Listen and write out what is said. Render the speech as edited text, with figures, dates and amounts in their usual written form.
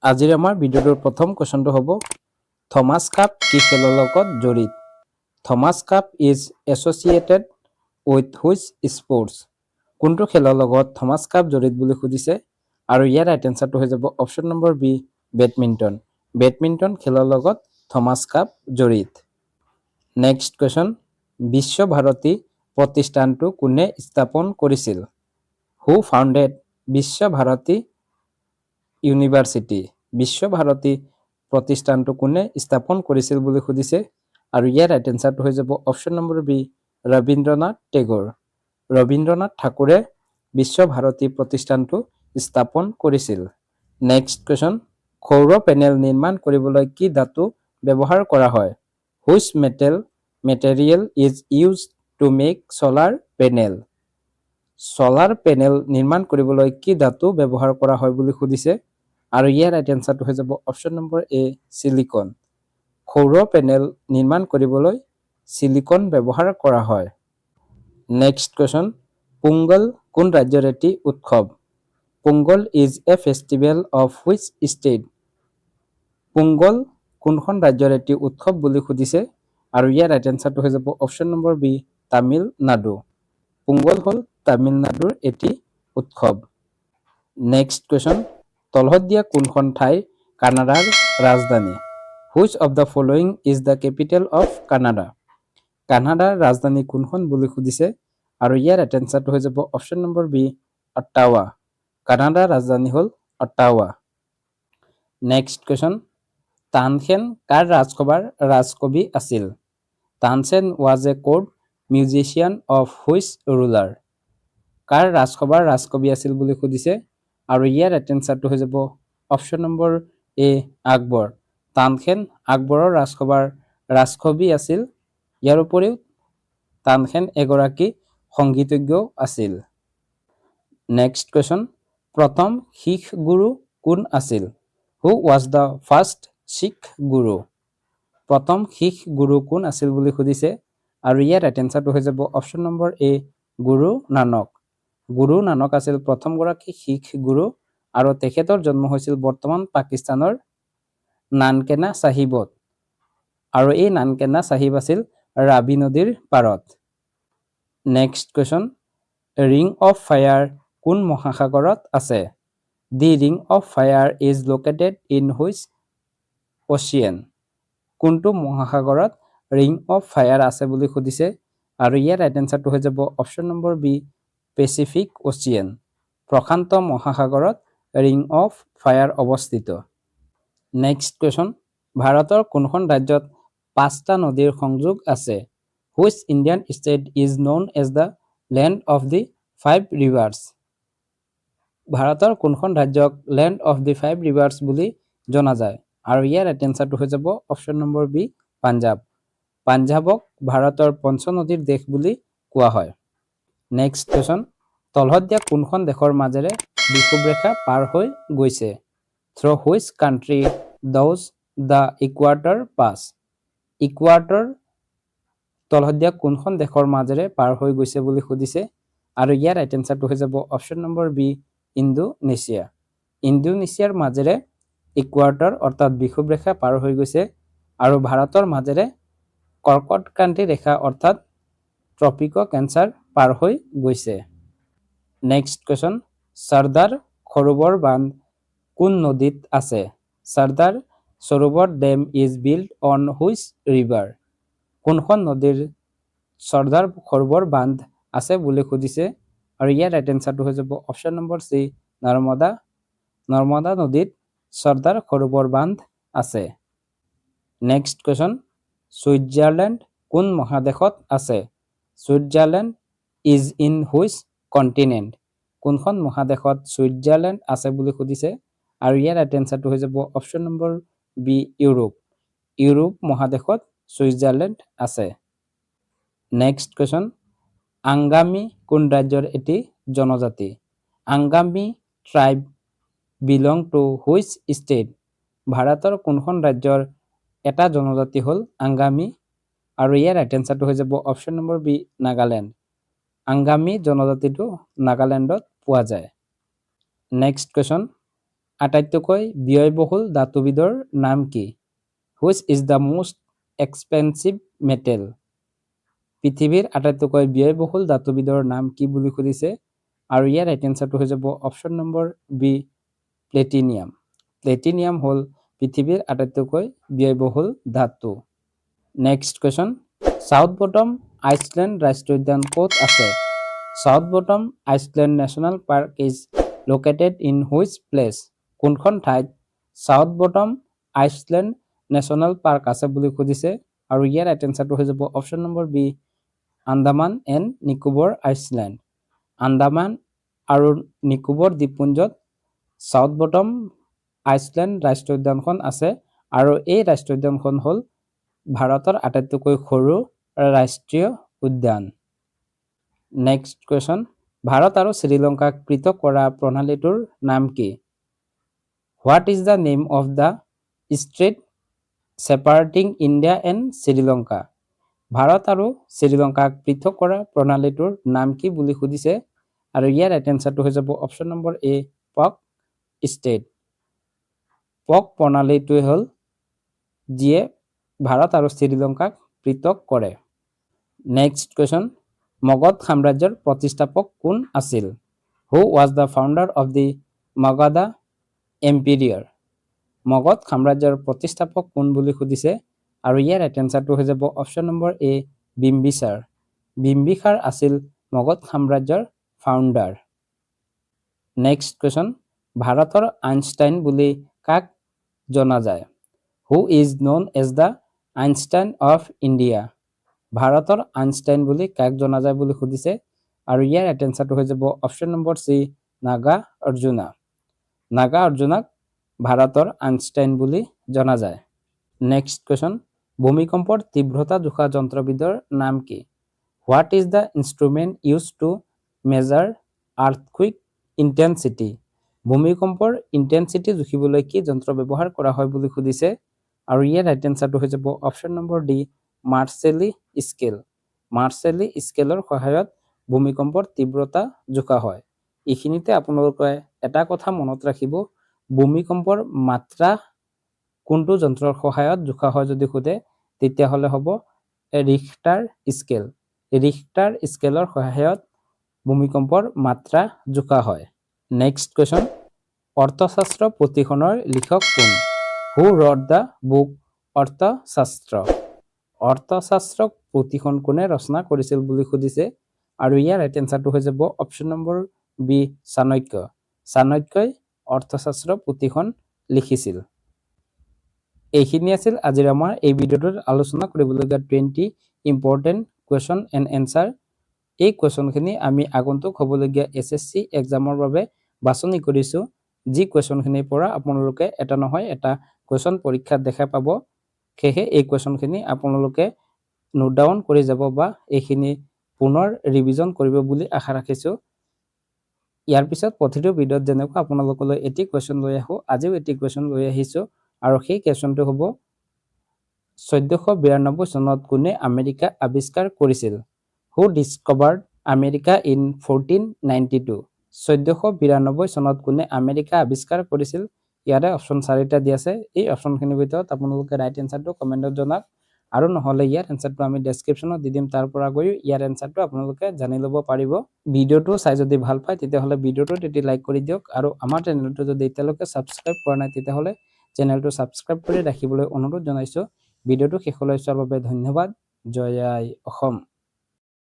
আজিৰ আমাৰ ভিডিঅ'টোৰ প্ৰথম কোৱেশ্যনটো হ'ব থমাছ কাপ কি খেলৰ লগত জড়িত? Thomas cup is associated with which sports? কোনটো খেলৰ লগত থমাছ কাপ জড়িত বুলি সুধিছে আৰু ইয়াৰ ৰাইট এনচাৰটো হৈ যাব option number B badminton. Badminton খেলৰ লগত থমাছ কাপ জড়িত। নেক্সট কুৱেশ্যন, বিশ্বভাৰতী প্ৰতিষ্ঠানটো কোনে স্থাপন কৰিছিল? Who founded Visva Bharati university? Visva Bharati প্ৰতিষ্ঠানটো কোনে স্থাপন কৰিছিল বুলি সুধিছে আৰু ইয়াৰ ৰাইট এনচাৰটো হৈ যাব option number B Rabindranath Tagore. Rabindranath ঠাকুৰে বিশ্বভাৰতী প্ৰতিষ্ঠানটো স্থাপন কৰিছিল। নেক্সট কুৱেশ্যন, সৌৰ পেনেল নিৰ্মাণ কৰিবলৈ কি ধাতু ব্যৱহাৰ কৰা হয়? Which material is use to make solar panel? Solar panel নিৰ্মাণ কৰিবলৈ কি ধাতু ব্যৱহাৰ কৰা হয় বুলি সুধিছে আৰু ইয়াৰ ৰাইট এনচাৰটো হৈ যাব অপশ্যন নম্বৰ এ চিলিকন। সৌৰ পেনেল নিৰ্মাণ কৰিবলৈ চিলিকন ব্যৱহাৰ কৰা হয়। নেক্সট কুৱেশ্যন, পোংগল কোন ৰাজ্যৰ এটি উৎসৱ? Pongal is a festival of which state? Pongal কোনখন ৰাজ্যৰ এটি উৎসৱ বুলি সুধিছে আৰু ইয়াৰ ৰাইট এনচাৰটো হৈ যাব option number B Tamil Nadu. Pongal হ'ল তামিলনাডুৰ এটি উৎসৱ। নেক্সট কুৱেশ্যন, তলত দিয়া কোনখন ঠাই কানাডাৰ ৰাজধানী? Which of the following is the capital of Canada? কানাডাৰ ৰাজধানী কোনখন বুলি সুধিছে আৰু ইয়াৰ ৰাইট এনচাৰটো হৈ যাব অপশ্যন নম্বৰ বি অট্টাৱা। কানাডাৰ ৰাজধানী হ'ল অট্টাৱা। নেক্সট কুৱেশ্যন, তানসেন কাৰ ৰাজসভাৰ ৰাজকবি আছিল? Tansen was a court musician of which ruler? কাৰ ৰাজসভাৰ ৰাজকবি আছিল বুলি সুধিছে আৰু ইয়াৰ ৰাইট এনচাৰটো হৈ যাব option number A Akbar. Tansen আকবৰৰ ৰাজসভাৰ ৰাজকবি আছিল। ইয়াৰ উপৰিও তানসেন এগৰাকী সংগীতজ্ঞও আছিল। নেক্সট কুৱেশ্যন, প্ৰথম শিখ গুৰু কোন আছিল? Who was the first Sikh গুৰু? প্ৰথম শিখ গুৰু কোন আছিল বুলি সুধিছে আৰু ইয়াৰ ৰাইট এনচাৰটো হৈ যাব অপশ্যন নম্বৰ এ গুৰু নানক। গুৰু নানক আছিল প্ৰথমগৰাকী শিখ গুৰু আৰু তেখেতৰ জন্ম হৈছিল বৰ্তমান পাকিস্তানৰ নানকেনা চাহিবত আৰু এই নানকেনা চাহিব আছিল ৰাবি নদীৰ পাৰত। Next question, ring of fire কোন মহাসাগৰত আছে? The ring of fire is located in which ocean? কোনটো মহাসাগৰত ৰিং অফ ফায়াৰ আছে বুলি সুধিছে আৰু ইয়াৰ ৰাইট এনচাৰটো হৈ যাব option number B Pacific ocean. প্ৰশান্ত মহাসাগৰত ৰিং অফ ফায়াৰ অৱস্থিত। নেক্সট কুৱেশ্যন, ভাৰতৰ কোনখন ৰাজ্যত 5টা নদীৰ সংযোগ আছে? Which Indian state is known as the land of the 5 rivers? ভাৰতৰ কোনখন ৰাজ্যক লেণ্ড অফ দি 5 ৰিভাৰ্ছ বুলি জনা যায় আৰু ইয়াৰ ৰাইট এনচাৰটো হৈ যাব অপশ্যন নম্বৰ বি পাঞ্জাৱ। পাঞ্জাৱক ভাৰতৰ পঞ্চনদীৰ দেশ বুলি কোৱা হয়। নেক্সট কুৱেশ্যন, তলত দিয়া কোনখন দেশৰ মাজেৰে বিষুৱ ৰেখা পাৰ হৈ গৈছে? Through which country does the equator pass? Equator তলত দিয়া কোনখন দেশৰ মাজেৰে পাৰ হৈ গৈছে বুলি সুধিছে আৰু ইয়াৰ ৰাইট এনচাৰটো হৈ যাব অপশ্যন নম্বৰ বি ইণ্ডোনেছিয়া। ইণ্ডোনেছিয়াৰ মাজেৰে ইকুৱাটৰ অৰ্থাৎ বিষুৱ ৰেখা পাৰ হৈ গৈছে আৰু ভাৰতৰ মাজেৰে কৰ্কটক্ৰান্তি ৰেখা অৰ্থাৎ ট্ৰপিক কেঞ্চাৰ পাৰ হৈ গৈছে। নেক্সট কুৱেশ্যন, চৰ্দাৰ সৰোবৰ বান্ধ কোন নদীত আছে? Sardar Sarovar dam is build on which river? কোনখন নদীৰ চৰ্দাৰ সৰোবৰ বান্ধ আছে বুলি সুধিছে আৰু ইয়াৰ ৰাইট এনচাৰটো হৈ যাব option number C Narmada. Narmada নদীত চৰ্দাৰ সৰোবৰ বান্ধ আছে। নেক্সট কুৱেশ্যন, ছুইজাৰলেণ্ড কোন মহাদেশত আছে? Switzerland is in which continent? কোনখন মহাদেশত ছুইজাৰলেণ্ড আছে বুলি সুধিছে আৰু ইয়াৰ ৰাইট এনচাৰটো হৈ যাব option number B Europe. Europe মহাদেশত ছুইজাৰলেণ্ড আছে। নেক্সট কুৱেশ্যন, আংগামী কোন ৰাজ্যৰ এটি জনজাতি? Angami tribe belong to which state? ভাৰতৰ কোনখন ৰাজ্যৰ এটা জনজাতি হ'ল আংগামী আৰু ইয়াৰ ৰাইট এনচাৰটো হৈ যাব অপশ্যন নম্বৰ বি নাগালেণ্ড। আংগামী জনজাতিটো নাগালেণ্ডত পোৱা যায়। নেক্সট কুৱেশ্যন, আটাইতকৈ ব্যয়বহুল ধাতুবিধৰ নাম কি? Which is the most expensive metal? পৃথিৱীৰ আটাইতকৈ ব্যয়বহুল ধাতুবিধৰ নাম কি বুলি সুধিছে আৰু ইয়াৰ ৰাইট এনচাৰটো হৈ যাব option number B platinum. Platinum হ'ল পৃথিৱীৰ আটাইতকৈ ব্যয়বহুল ধাতু। Next question, South Button Island ৰাষ্ট্ৰীয় উদ্যান ক'ত আছে? South Button Island National Park is located in which place? কোনখন ঠাইত South Button Island National Park আছে বুলি সুধিছে আৰু ইয়াৰ ৰাইট এনচাৰটো হৈ যাব option number B Andaman and Nicobar island. Andaman আৰু নিকোবৰ দ্বীপপুঞ্জত সাউথ বটম আইচলেণ্ড ৰাষ্ট্ৰীয় উদ্যানখন আছে আৰু এই ৰাষ্ট্ৰীয় উদ্যানখন হ'ল ভাৰতৰ আটাইতকৈ সৰু ৰাষ্ট্ৰীয় উদ্যান। নেক্সট কুৱেশ্যন, ভাৰত আৰু শ্ৰীলংকাক পৃথক কৰা প্ৰণালীটোৰ নাম কি? What is the name of the straight ছেপাৰেটিং India and Sri Lanka? Bharat আৰু শ্ৰীলংকাক পৃথক কৰা প্ৰণালীটোৰ নাম কি বুলি সুধিছে আৰু ইয়াৰ ৰাইট এনচাৰটো হৈ যাব অপশ্যন নম্বৰ এ পক ষ্টেট। পক প্ৰণালীটোৱে হ'ল যিয়ে ভাৰত আৰু শ্ৰীলংকাক পৃথক কৰে। নেক্সট কুৱেশ্যন, মগধ সাম্ৰাজ্যৰ প্ৰতিষ্ঠাপক কোন আছিল? Who was the founder of the Magadha empire? Magadh সাম্ৰাজ্যৰ প্ৰতিষ্ঠাপক কোন বুলি সুধিছে আৰু ইয়াৰ ৰাইট এনচাৰটো হৈ যাব option number A Bimbisara. Bimbisara আছিল মগধ সাম্ৰাজ্যৰ ফাউণ্ডাৰ। নেক্সট কুৱেশ্যন, ভাৰতৰ আইনষ্টাইন বুলি কাক জনা যায়? Who is known as the Einstein of India? ভাৰতৰ আইনষ্টাইন বুলি কাক জনা যায় বুলি সুধিছে আৰু ইয়াৰ ৰাইট এনচাৰটো হৈ যাব option number C Nagarjuna. নাগা অৰ্জুনাক ভাৰতৰ আইনষ্টাইন বুলি জনা যায়। নেক্সট কুৱেশ্যন, ভূমিকম্পৰ তীব্ৰতা জোখা যন্ত্ৰবিধৰ নাম কি? What is the instrument use to measure earthquake intensity? ভূমিকম্পৰ ইণ্টেনচিটি জুখিবলৈ কি যন্ত্ৰ ব্যৱহাৰ কৰা হয় বুলি সুধিছে আৰু ইয়াৰ ৰাইট এনচাৰটো হৈ যাব অপশ্যন নম্বৰ ডি মাৰ্চেলি স্কেল। মাৰ্চেলি স্কেলৰ সহায়ত ভূমিকম্পৰ তীব্ৰতা জোখা হয়। এইখিনিতে আপোনালোকে এটা কথা মনত ৰাখিব, ভূমিকম্পৰ মাত্ৰা কোনটো যন্ত্ৰৰ সহায়ত জোখা হয় যদি সোধে তেতিয়াহ'লে হ'ব ৰিখটাৰ স্কেল। ৰিখটাৰ স্কেলৰ সহায়ত ভূমিকম্পৰ মাত্ৰা জোখা হয়। নেক্সট কুৱেশ্যন, অৰ্থশাস্ত্ৰ পুথিখনৰ লিখক কোন? হু ৰট দ্য বুক অৰ্থশাস্ত্ৰ? অৰ্থশাস্ত্ৰ পুথিখন কোনে ৰচনা কৰিছিল বুলি সুধিছে আৰু ইয়াৰ ৰাইট এনচাৰটো হৈ যাব অপশ্যন নম্বৰ বি চাণক্য। চাণক্যই অৰ্থশাস্ত্ৰ পুথিখন লিখিছিল। এইখিনি আছিল আজিৰ আমাৰ এই ভিডিঅ'টোত আলোচনা কৰিবলগীয়া 20 ইম্পৰ্টেণ্ট কুৱেশ্যন এণ্ড এনচাৰ। এই কুৱেশ্যনখিনি আমি আগন্তুক হ'বলগীয়া SSC এক্সামৰ বাবে বাছনি কৰিছোঁ, যি কুৱেশ্যনখিনিৰ পৰা আপোনালোকে এটা নহয় এটা কুৱেশ্যন পৰীক্ষাত দেখা পাব। সেয়েহে এই কুৱেশ্যনখিনি আপোনালোকে নোট ডাউন কৰি যাব বা এইখিনি পুনৰ ৰিভিজন কৰিব বুলি আশা ৰাখিছোঁ। ইয়াৰ পিছত প্ৰতিটো ভিডিঅ'ত যেনেকুৱা আপোনালোকলৈ এটি কুৱেশ্যন লৈ আহোঁ, আজিও এটি কুৱেশ্যন লৈ আহিছোঁ আৰু সেই কুৱেশ্যনটো হ'ব 1492 চনত কোনে আমেৰিকা আৱিষ্কাৰ কৰিছিল? হু ডিস্কভাৰ্ড আমেৰিকা ইন 1492? 1492 চনত কোনে আমেৰিকা আৱিষ্কাৰ কৰিছিল? ইয়াৰে অপশ্যন 4টা দি আছে। এই অপশ্যনখিনিৰ ভিতৰত আপোনালোকে ৰাইট এনচাৰটো কমেণ্টত জনাওক আৰু নহ'লে ইয়াৰ এনচাৰটো আমি ডেছক্ৰিপশ্যনত দি দিম, তাৰ পৰা গৈ ইয়াৰ এনচাৰটো আপোনালোকে জানি ল'ব পাৰিব। ভিডিঅ'টো চাই যদি ভাল পায় তেতিয়াহ'লে ভিডিঅ'টোত এটি লাইক কৰি দিয়ক আৰু আমাৰ চেনেলটো যদি এতিয়ালৈকে ছাবস্ক্ৰাইব কৰা নাই তেতিয়াহ'লে চেনেলটো ছাবস্ক্ৰাইব কৰি ৰাখিবলৈ অনুৰোধ জনাইছোঁ। ভিডিঅ'টো শেষলৈ চোৱাৰ বাবে ধন্যবাদ। জয় আই অসম।